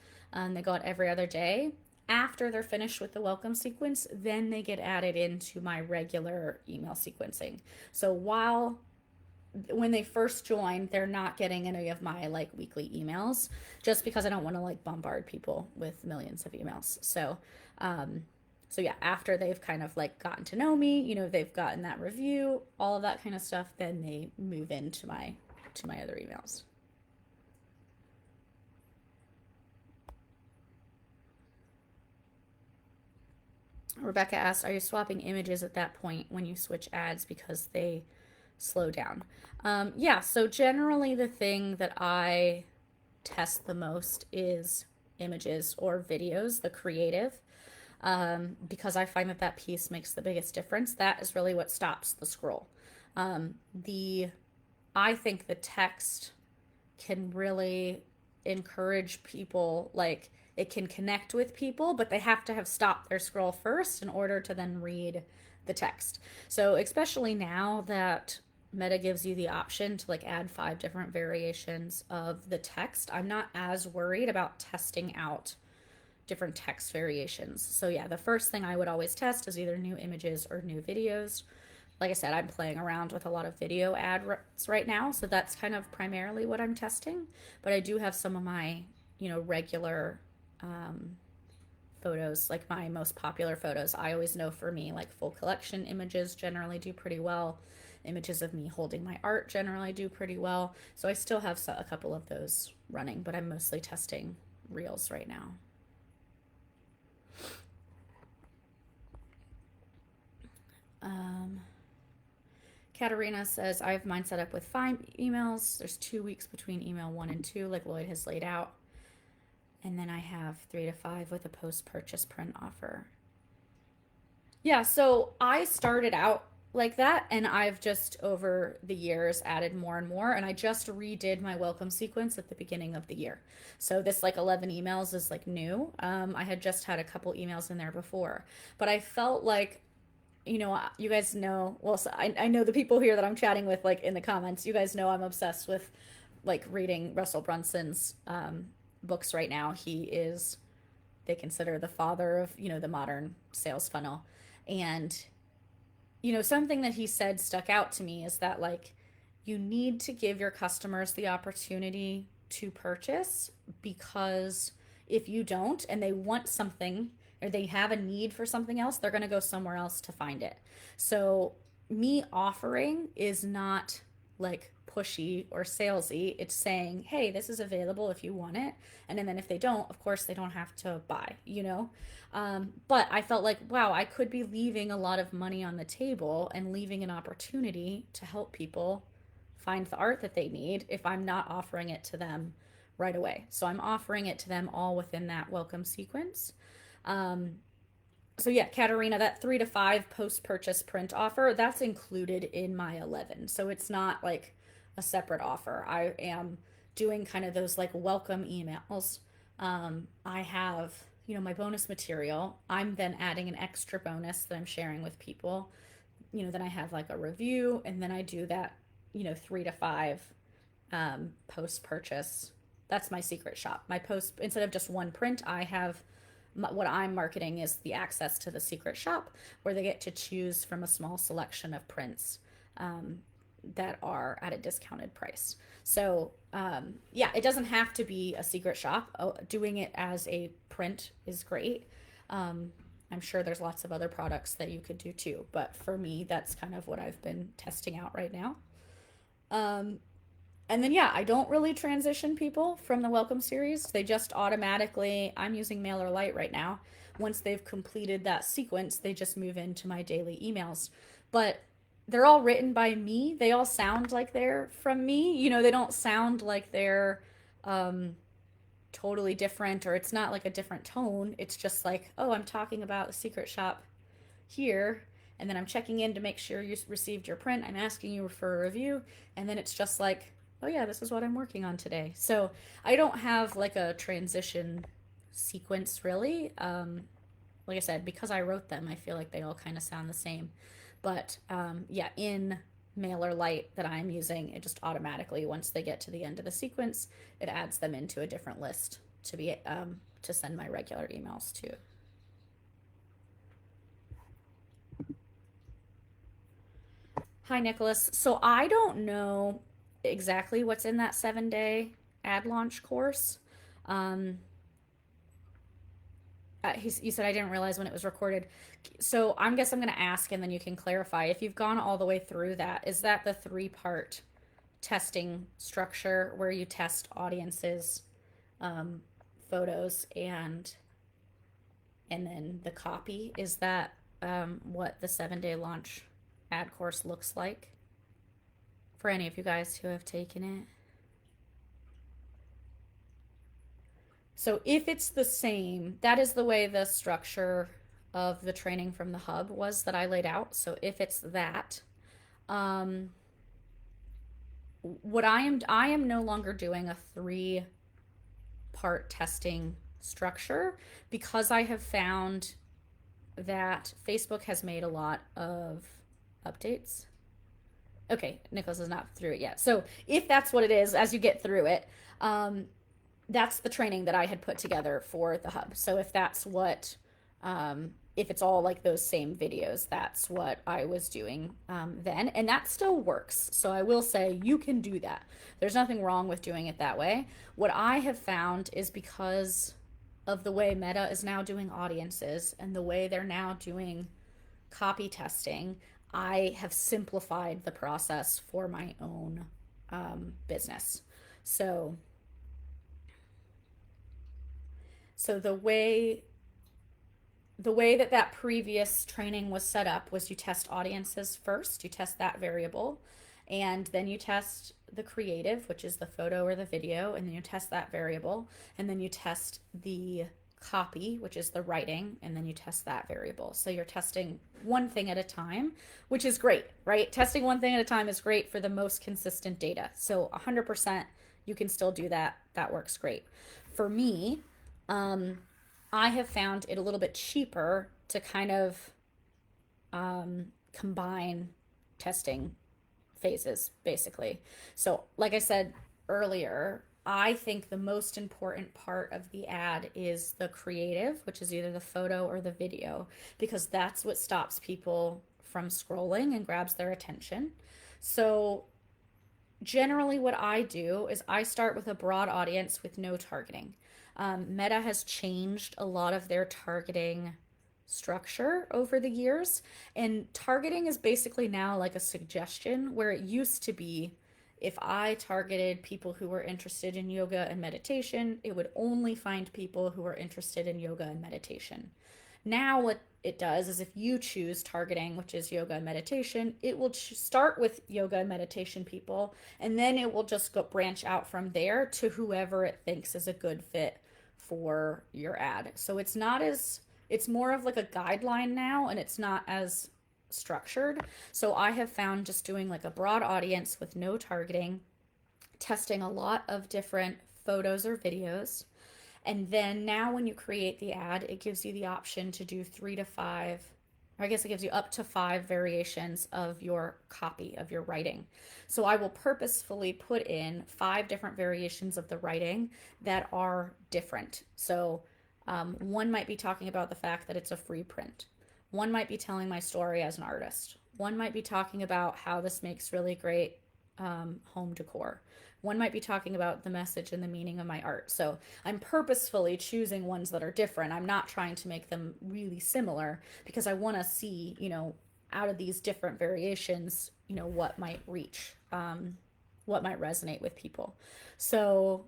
They go out every other day. After they're finished with the welcome sequence, then they get added into my regular email sequencing. So when they first join, they're not getting any of my like weekly emails just because I don't want to like bombard people with millions of emails. So yeah, after they've kind of like gotten to know me, they've gotten that review, all of that kind of stuff, then they move into my other emails. Rebecca asked, are you swapping images at that point when you switch ads because they slow down? Yeah, so generally the thing that I test the most is images or videos, the creative, because I find that piece makes the biggest difference. That is really what stops the scroll. The I think the text can really encourage people, like it can connect with people, but they have to have stopped their scroll first in order to then read the text. So especially now that Meta gives you the option to like add 5 different variations of the text, I'm not as worried about testing out different text variations. So yeah, the first thing I would always test is either new images or new videos. Like I said, I'm playing around with a lot of video ads right now, so that's kind of primarily what I'm testing. But I do have some of my, regular photos, like my most popular photos. I always know for me, like full collection images generally do pretty well. Images of me holding my art generally do pretty well. So I still have a couple of those running, but I'm mostly testing reels right now. Katarina says, I have mine set up with 5 emails. There's 2 weeks between email 1 and 2, like Lloyd has laid out. And then I have 3 to 5 with a post-purchase print offer. Yeah, so I started out like that, and I've just over the years added more and more, and I just redid my welcome sequence at the beginning of the year. So this like 11 emails is like new. I had just had a couple emails in there before, but I felt like, you guys know, well, so I know the people here that I'm chatting with, like in the comments, you guys know I'm obsessed with like reading Russell Brunson's books right now. They consider the father of, the modern sales funnel. And, something that he said stuck out to me is that like, you need to give your customers the opportunity to purchase, because if you don't and they want something or they have a need for something else, they're going to go somewhere else to find it. So me offering is not like pushy or salesy. It's saying, hey, this is available if you want it. And then if they don't, of course, they don't have to buy, But I felt like, wow, I could be leaving a lot of money on the table and leaving an opportunity to help people find the art that they need if I'm not offering it to them right away. So I'm offering it to them all within that welcome sequence. So yeah, Katarina, that 3 to 5 post-purchase print offer, that's included in my 11. So it's not like a separate offer. I am doing kind of those like welcome emails. I have, my bonus material. I'm then adding an extra bonus that I'm sharing with people. Then I have like a review, and then I do that, 3 to 5 post-purchase. That's my secret shop. Instead of just one print, I have what I'm marketing is the access to the secret shop, where they get to choose from a small selection of prints that are at a discounted price. So yeah, it doesn't have to be a secret shop. Doing it as a print is great. I'm sure there's lots of other products that you could do too, but for me, that's kind of what I've been testing out right now. And then, yeah, I don't really transition people from the welcome series. They just automatically, I'm using MailerLite right now. Once they've completed that sequence, they just move into my daily emails. But they're all written by me. They all sound like they're from me. They don't sound like they're totally different, or it's not like a different tone. It's just like, oh, I'm talking about the secret shop here, and then I'm checking in to make sure you received your print. I'm asking you for a review, and then it's just like, oh yeah, this is what I'm working on today. So I don't have like a transition sequence really. Like I said, because I wrote them, I feel like they all kind of sound the same. But yeah, in MailerLite that I'm using, it just automatically, once they get to the end of the sequence, it adds them into a different list to be to send my regular emails to. Hi, Nicholas. So I don't know exactly what's in that 7-day ad launch course. Um, you said I didn't realize when it was recorded. So I guess I'm going to ask and then you can clarify. If you've gone all the way through that, is that the three-part testing structure where you test audiences, um, photos, and then the copy? Is that what the 7-day launch ad course looks like for any of you guys who have taken it? So if it's the same, that is the way the structure of the training from the hub was that I laid out. So if it's that, um, what I am no longer doing a 3-part testing structure because I have found that Facebook has made a lot of updates. Okay, Nicholas is not through it yet. So if that's what it is, as you get through it, um, that's the training that I had put together for the hub. So if that's what, if it's all like those same videos, that's what I was doing then. And that still works. So I will say you can do that. There's nothing wrong with doing it that way. What I have found is because of the way Meta is now doing audiences and the way they're now doing copy testing, I have simplified the process for my own business. So So the way that that previous training was set up was you test audiences first, you test that variable, and then you test the creative, which is the photo or the video, and then you test that variable, and then you test the copy, which is the writing, and then you test that variable. So you're testing one thing at a time, which is great, right? Testing one thing at a time is great for the most consistent data. So 100% you can still do that. That works great. For me, um, I have found it a little bit cheaper to kind of combine testing phases, basically. So, like I said earlier, I think the most important part of the ad is the creative, which is either the photo or the video, because that's what stops people from scrolling and grabs their attention. So, generally, what I do is I start with a broad audience with no targeting. Meta has changed a lot of their targeting structure over the years, and targeting is basically now like a suggestion where it used to be if I targeted people who were interested in yoga and meditation, it would only find people who were interested in yoga and meditation. Now, what it does is if you choose targeting, which is yoga and meditation, it will start with yoga and meditation people, and then it will just go branch out from there to whoever it thinks is a good fit for your ad. So it's more of like a guideline now, and it's not as structured. So I have found just doing like a broad audience with no targeting, testing a lot of different photos or videos, and then now when you create the ad, it gives you the option to do 3 to 5, or I guess it gives you up to 5 variations of your copy, of your writing. So I will purposefully put in 5 different variations of the writing that are different. So one might be talking about the fact that it's a free print. One might be telling my story as an artist. One might be talking about how this makes really great home decor. One might be talking about the message and the meaning of my art. So I'm purposefully choosing ones that are different. I'm not trying to make them really similar because I want to see, out of these different variations, what might reach, what might resonate with people. So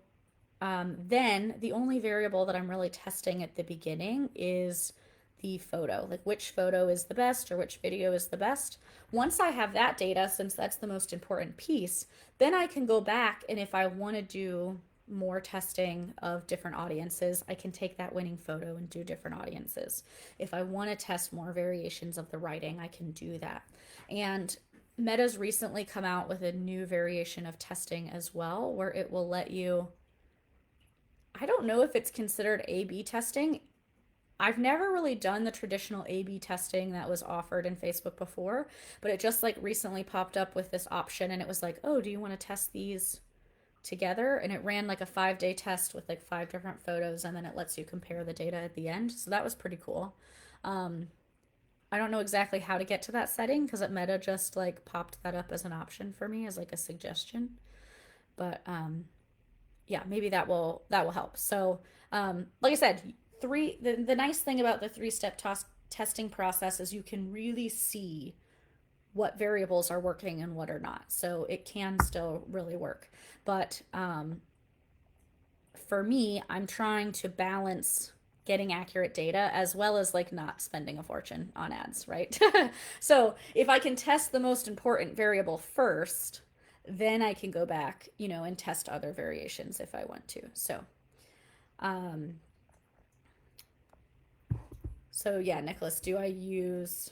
then the only variable that I'm really testing at the beginning is the photo, like which photo is the best or which video is the best. Once I have that data, since that's the most important piece, then I can go back, and if I want to do more testing of different audiences, I can take that winning photo and do different audiences. If I want to test more variations of the writing, I can do that. And Meta's recently come out with a new variation of testing as well, where it will let you I don't know if it's considered A/B testing. I've never really done the traditional A/B testing that was offered in Facebook before, but it just like recently popped up with this option and it was like, "Oh, do you want to test these together?" And it ran like a 5-day test with like 5 different photos and then it lets you compare the data at the end. So that was pretty cool. Um, I don't know exactly how to get to that setting because it Meta just like popped that up as an option for me as like a suggestion. But yeah, maybe that will help. So, like I said, the nice thing about the three-step testing process is you can really see what variables are working and what are not. So it can still really work. But for me, I'm trying to balance getting accurate data as well as like not spending a fortune on ads, right? So if I can test the most important variable first, then I can go back, and test other variations if I want to. Um, so yeah, Nicholas, do I use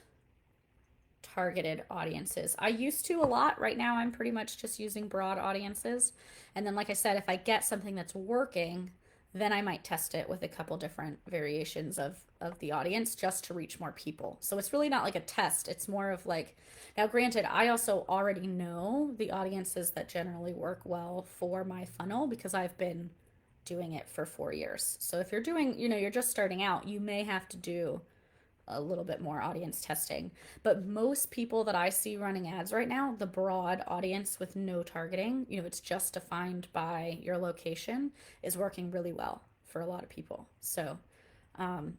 targeted audiences? I used to a lot. Right now, I'm pretty much just using broad audiences. And then, like I said, if I get something that's working, then I might test it with a couple different variations of the audience just to reach more people. So it's really not like a test. It's more of like, now, granted, I also already know the audiences that generally work well for my funnel because I've been doing it for 4 years. So if you're doing, you're just starting out, you may have to do a little bit more audience testing. But most people that I see running ads right now, the broad audience with no targeting, it's just defined by your location, is working really well for a lot of people. So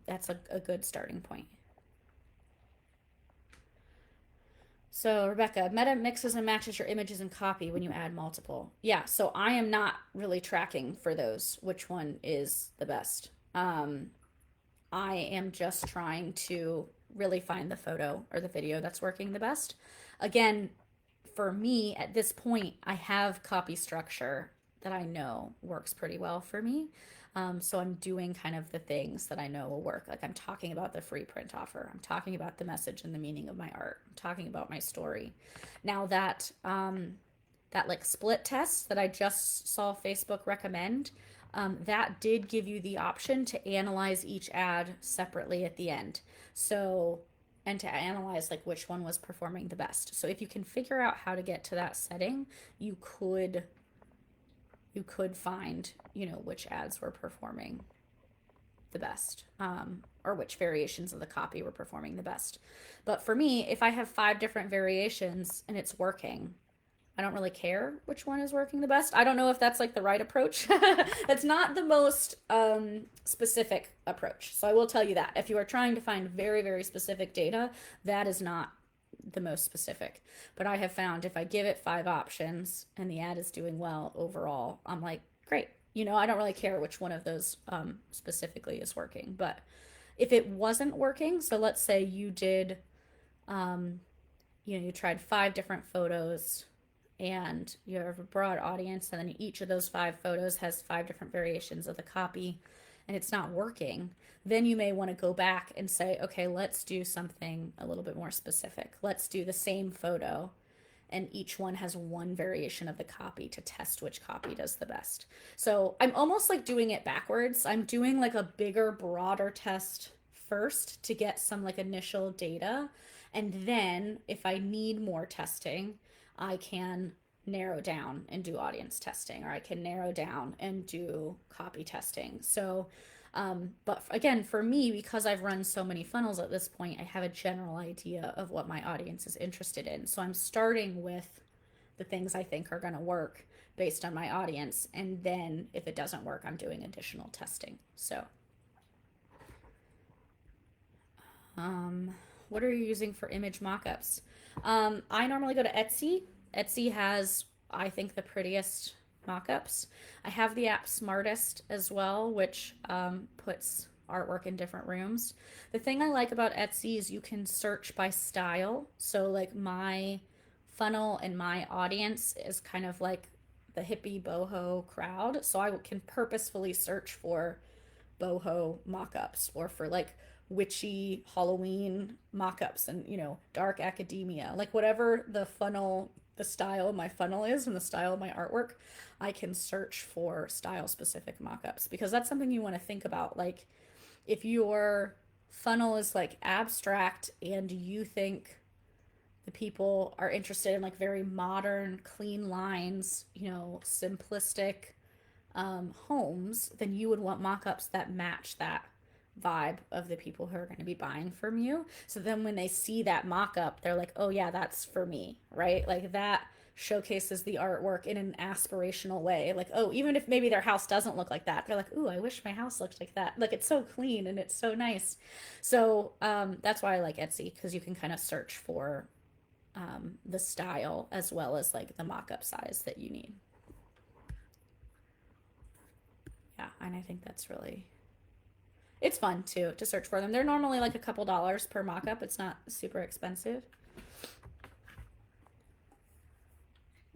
that's a good starting point. So, Rebecca, Meta mixes and matches your images and copy when you add multiple. Yeah, so I am not really tracking for those, which one is the best. I am just trying to really find the photo or the video that's working the best. Again, for me at this point, I have copy structure that I know works pretty well for me. So I'm doing kind of the things that I know will work. Like I'm talking about the free print offer. I'm talking about the message and the meaning of my art. I'm talking about my story. Now that like split test that I just saw Facebook recommend, that did give you the option to analyze each ad separately at the end. So, and to analyze like which one was performing the best. So if you can figure out how to get to that setting, you could find, which ads were performing the best, or which variations of the copy were performing the best. But for me, if I have 5 different variations and it's working, I don't really care which one is working the best. I don't know if that's like the right approach. That's not the most specific approach. So I will tell you that if you are trying to find very, very specific data, that is not the most specific. But I have found if I give it 5 options and the ad is doing well overall, I'm like, great. I don't really care which one of those specifically is working. But if it wasn't working, so let's say you did, you tried 5 different photos and you have a broad audience, and then each of those 5 photos has 5 different variations of the copy, and it's not working, then you may want to go back and say, okay, let's do something a little bit more specific. Let's do the same photo, and each one has one variation of the copy to test which copy does the best. So I'm almost like doing it backwards. I'm doing like a bigger, broader test first to get some like initial data. And then if I need more testing, I can narrow down and do audience testing, or I can narrow down and do copy testing. So, but again, for me, because I've run so many funnels at this point, I have a general idea of what my audience is interested in. So I'm starting with the things I think are going to work based on my audience. And then if it doesn't work, I'm doing additional testing. So, what are you using for image mockups? I normally go to Etsy. Etsy has, I think, the prettiest mockups. I have the app Smartest as well, which puts artwork in different rooms. The thing I like about Etsy is you can search by style. So, like, my funnel and my audience is kind of like the hippie boho crowd. So, I can purposefully search for boho mock-ups or for like witchy Halloween mock-ups and dark academia, like whatever the funnel the style my funnel is and the style of my artwork, I can search for style specific mock-ups, because that's something you want to think about. Like if your funnel is like abstract and you think the people are interested in like very modern, clean lines, simplistic homes, then you would want mock-ups that match that vibe of the people who are going to be buying from you. So then when they see that mock-up, they're like, oh yeah, that's for me, right? Like that showcases the artwork in an aspirational way. Like, oh, even if maybe their house doesn't look like that, they're like, ooh, I wish my house looked like that. Like it's so clean and it's so nice. So that's why I like Etsy, because you can kind of search for the style as well as like the mock-up size that you need. Yeah, and I think that's really, it's fun too to search for them. They're normally like a couple dollars per mock-up. It's not super expensive.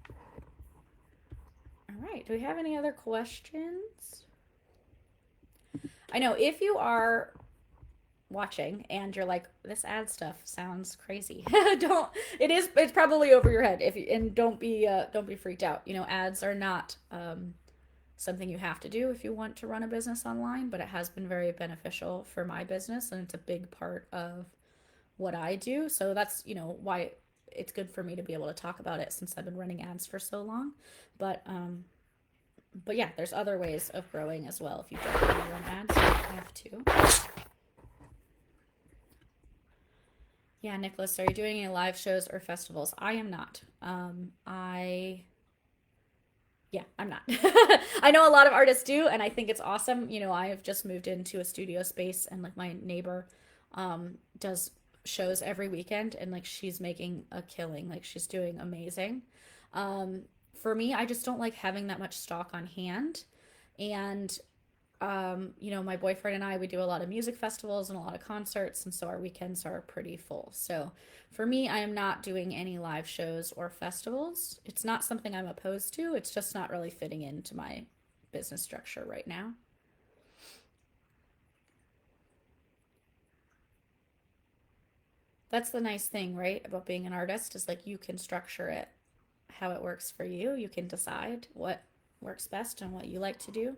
All right, do we have any other questions? I know if you are watching and you're like, this ad stuff sounds crazy, don't, it's probably over your head. If you, and don't be freaked out. Ads are not something you have to do if you want to run a business online, but it has been very beneficial for my business and it's a big part of what I do. So that's, why it's good for me to be able to talk about it, since I've been running ads for so long. But yeah, there's other ways of growing as well if you don't want to run ads. You don't have to. Yeah, Nicholas, are you doing any live shows or festivals? I am not. Yeah, I'm not. I know a lot of artists do, and I think it's awesome. I have just moved into a studio space, and like my neighbor does shows every weekend, and like she's making a killing. Like she's doing amazing. For me, I just don't like having that much stock on hand. And my boyfriend and I, we do a lot of music festivals and a lot of concerts, and so our weekends are pretty full. So for me, I am not doing any live shows or festivals. It's not something I'm opposed to. It's just not really fitting into my business structure right now. That's the nice thing, right, about being an artist, is like you can structure it how it works for you. You can decide what works best and what you like to do.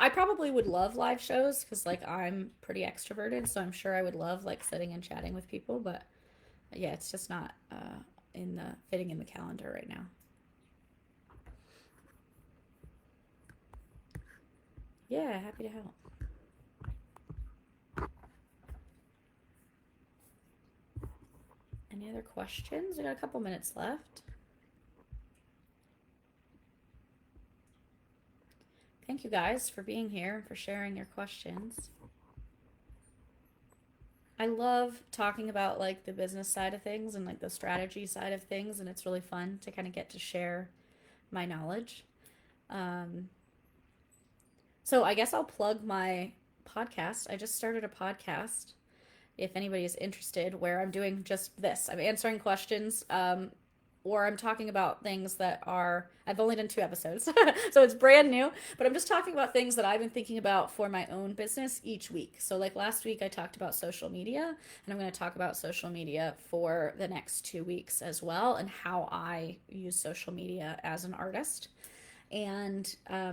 I probably would love live shows because like I'm pretty extroverted, so I'm sure I would love like sitting and chatting with people, but yeah, it's just not in the fitting in the calendar right now. Yeah, happy to help. Any other questions? We got a couple minutes left. Thank you guys for being here and for sharing your questions. I love talking about like the business side of things and like the strategy side of things, and it's really fun to kind of get to share my knowledge. Um, so I guess I'll plug my podcast. I just started a podcast, if anybody is interested, where I'm doing just this. I'm answering questions, or I'm talking about things that are, I've only done 2 episodes, so it's brand new, but I'm just talking about things that I've been thinking about for my own business each week. So, like last week, I talked about social media, and I'm going to talk about social media for the next 2 weeks as well, and how I use social media as an artist. And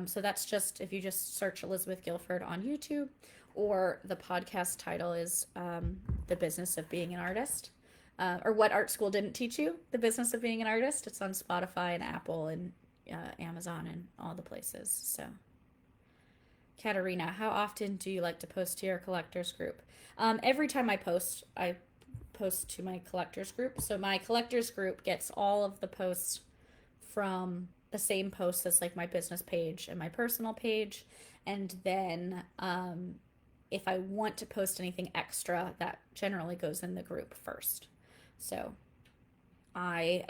so that's just, if you just search Elizabeth Guilford on YouTube, or the podcast title is The Business of Being an Artist, or What Art School Didn't Teach You, The Business of Being an Artist. It's on Spotify and Apple and Amazon and all the places. So, Katerina, how often do you like to post to your collectors group? Every time I post to my collectors group. So my collectors group gets all of the posts from the same post as like my business page and my personal page. And then if I want to post anything extra, that generally goes in the group first. So I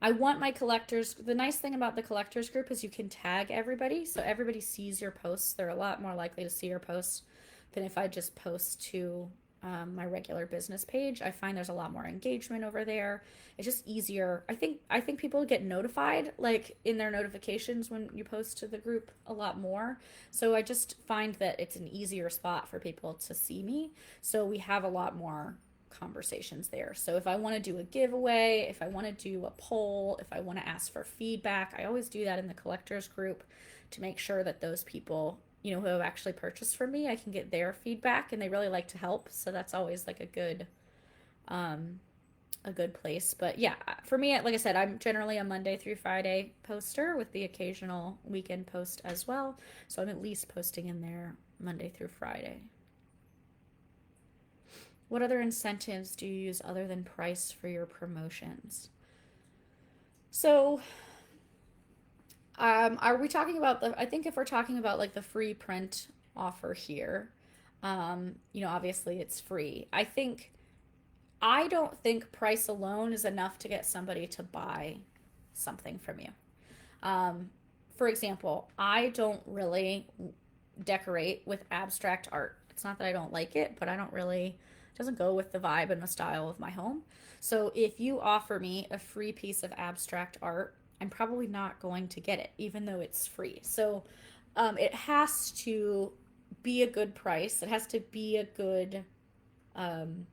want my collectors. The nice thing about the collectors group is you can tag everybody, so everybody sees your posts. They're a lot more likely to see your posts than if I just post to my regular business page. I find there's a lot more engagement over there. It's just easier. I think people get notified like in their notifications when you post to the group a lot more. So I just find that it's an easier spot for people to see me. So we have a lot more conversations there. So if I want to do a giveaway, if I want to do a poll, if I want to ask for feedback, I always do that in the collectors group to make sure that those people, who have actually purchased from me, I can get their feedback, and they really like to help. So that's always like um, a good place. But yeah, for me, like I said, I'm generally a Monday through Friday poster with the occasional weekend post as well. So I'm at least posting in there Monday through Friday. What other incentives do you use other than price for your promotions? So, are we talking about I think if we're talking about like the free print offer here, obviously it's free. I don't think price alone is enough to get somebody to buy something from you. Um, for example, I don't really decorate with abstract art. It's not that I don't like it, but I don't really, it doesn't go with the vibe and the style of my home. So if you offer me a free piece of abstract art, I'm probably not going to get it, even though it's free. So it has to be a good price. It has to be a good, um,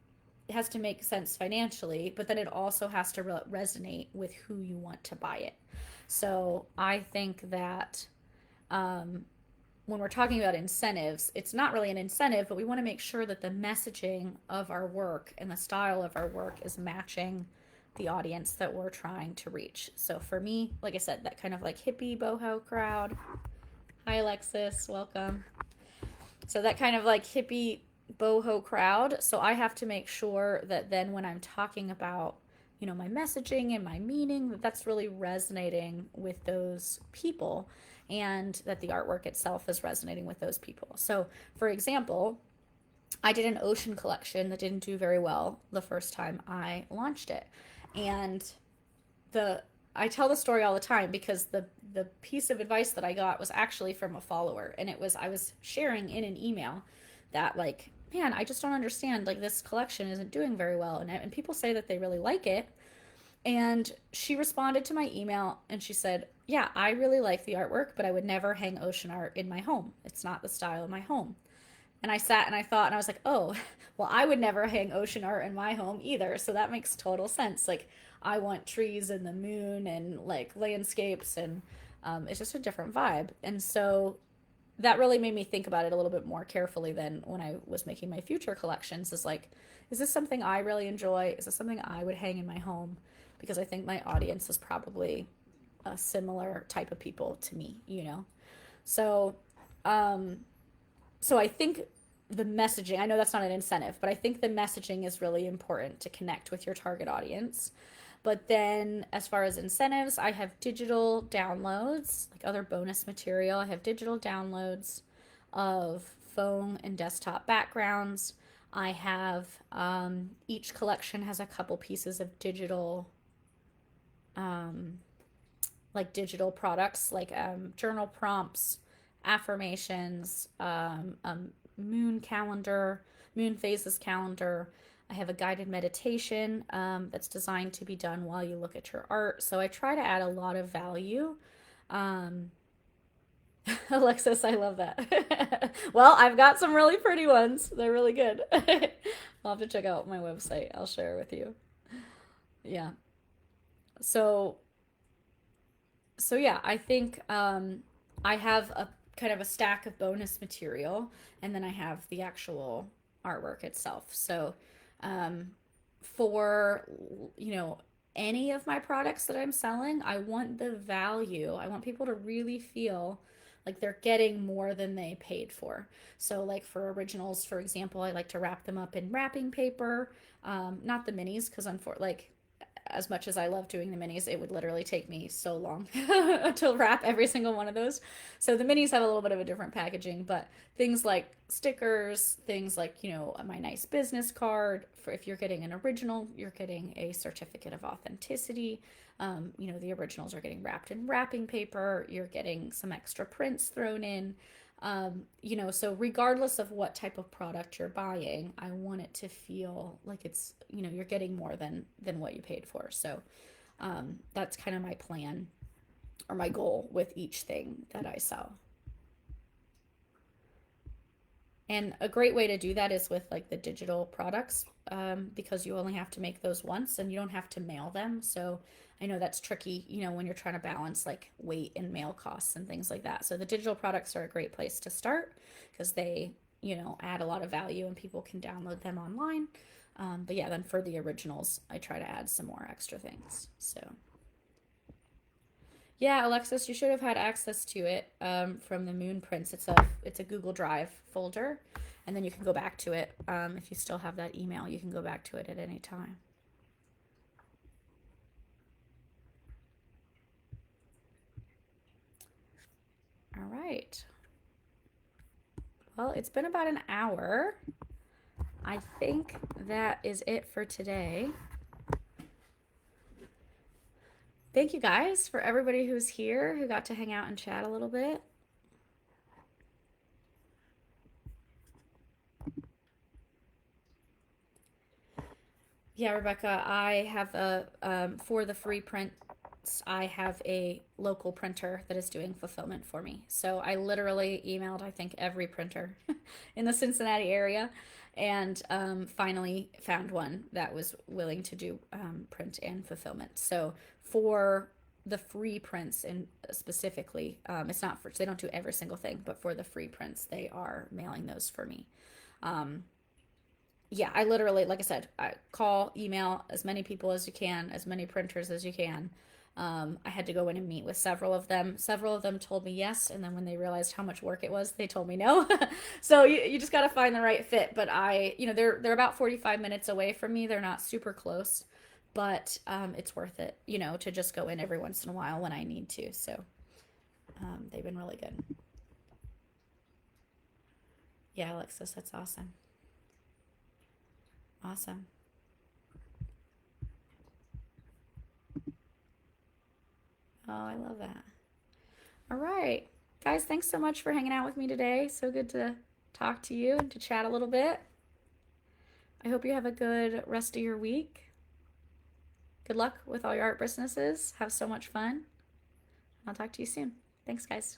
it has to make sense financially, but then it also has to resonate with who you want to buy it. So I think that um, when we're talking about incentives, it's not really an incentive, but we want to make sure that the messaging of our work and the style of our work is matching the audience that we're trying to reach. So for me, like I said, that kind of like hippie boho crowd. Hi, Alexis, welcome. So that kind of like hippie boho crowd. So I have to make sure that then when I'm talking about, my messaging and my meaning, that's really resonating with those people, and that the artwork itself is resonating with those people. So, for example, I did an ocean collection that didn't do very well the first time I launched it. And the I tell the story all the time because the piece of advice that I got was actually from a follower, and it was I was sharing in an email that, like, man, I just don't understand, like, this collection isn't doing very well, and people say that they really like it. And she responded to my email and she said, "Yeah, I really like the artwork, but I would never hang ocean art in my home. It's not the style of my home." And I sat and I thought, and I was like, "Oh, well, I would never hang ocean art in my home either." So that makes total sense. Like, I want trees and the moon and like landscapes, and it's just a different vibe. And so that really made me think about it a little bit more carefully than when I was making my future collections. Is like, is this something I really enjoy? Is this something I would hang in my home? Because I think my audience is probably a similar type of people to me. So, um, so I think the messaging, I know that's not an incentive, but I think the messaging is really important to connect with your target audience. But then, as far as incentives, I have digital downloads, like other bonus material. I have digital downloads of phone and desktop backgrounds. I have, each collection has a couple pieces of um, digital products, like journal prompts, affirmations, moon calendar, moon phases calendar. I have a guided meditation that's designed to be done while you look at your art. So I try to add a lot of value. Um, Alexis, I love that. Well, I've got some really pretty ones. They're really good. I'll have to check out my website. I'll share with you. Yeah. So yeah, I think I have a kind of a stack of bonus material, and then I have the actual artwork itself. So um, for any of my products that I'm selling, I want the value. I want people to really feel like they're getting more than they paid for. So, like for originals, for example, I like to wrap them up in wrapping paper, not the minis, because like as much as I love doing the minis, it would literally take me so long to wrap every single one of those. So the minis have a little bit of a different packaging, but things like stickers, things like, my nice business card, for if you're getting an original, you're getting a certificate of authenticity. The originals are getting wrapped in wrapping paper, you're getting some extra prints thrown in. So regardless of what type of product you're buying, I want it to feel like it's, you're getting more than what you paid for. So that's kind of my plan or my goal with each thing that I sell. And a great way to do that is with like the digital products, because you only have to make those once and you don't have to mail them. So I know that's tricky, when you're trying to balance like weight and mail costs and things like that. So the digital products are a great place to start because they, add a lot of value and people can download them online. But yeah, then for the originals, I try to add some more extra things. So yeah, Alexis, you should have had access to it, from the Moon Prints. It's a Google Drive folder, and then you can go back to it. If you still have that email, you can go back to it at any time. All right. Well, it's been about an hour. I think that is it for today. Thank you guys for everybody who's here, who got to hang out and chat a little bit. Yeah, Rebecca, I have for the free prints, I have a local printer that is doing fulfillment for me. So I literally emailed, I think, every printer in the Cincinnati area and finally found one that was willing to do print and fulfillment. So for the free prints, and specifically, it's not for, they don't do every single thing, but for the free prints, they are mailing those for me. Um, yeah, I literally, like I said, I call, email as many people as you can, as many printers as you can. I had to go in and meet with several of them. Several of them told me yes, and then when they realized how much work it was, they told me no. So you just got to find the right fit. But they're about 45 minutes away from me. They're not super close, but it's worth it, to just go in every once in a while when I need to. So they've been really good. Yeah, Alexis, that's awesome. Awesome. Oh, I love that. All right. Guys, thanks so much for hanging out with me today. So good to talk to you and to chat a little bit. I hope you have a good rest of your week. Good luck with all your art businesses. Have so much fun. I'll talk to you soon. Thanks, guys.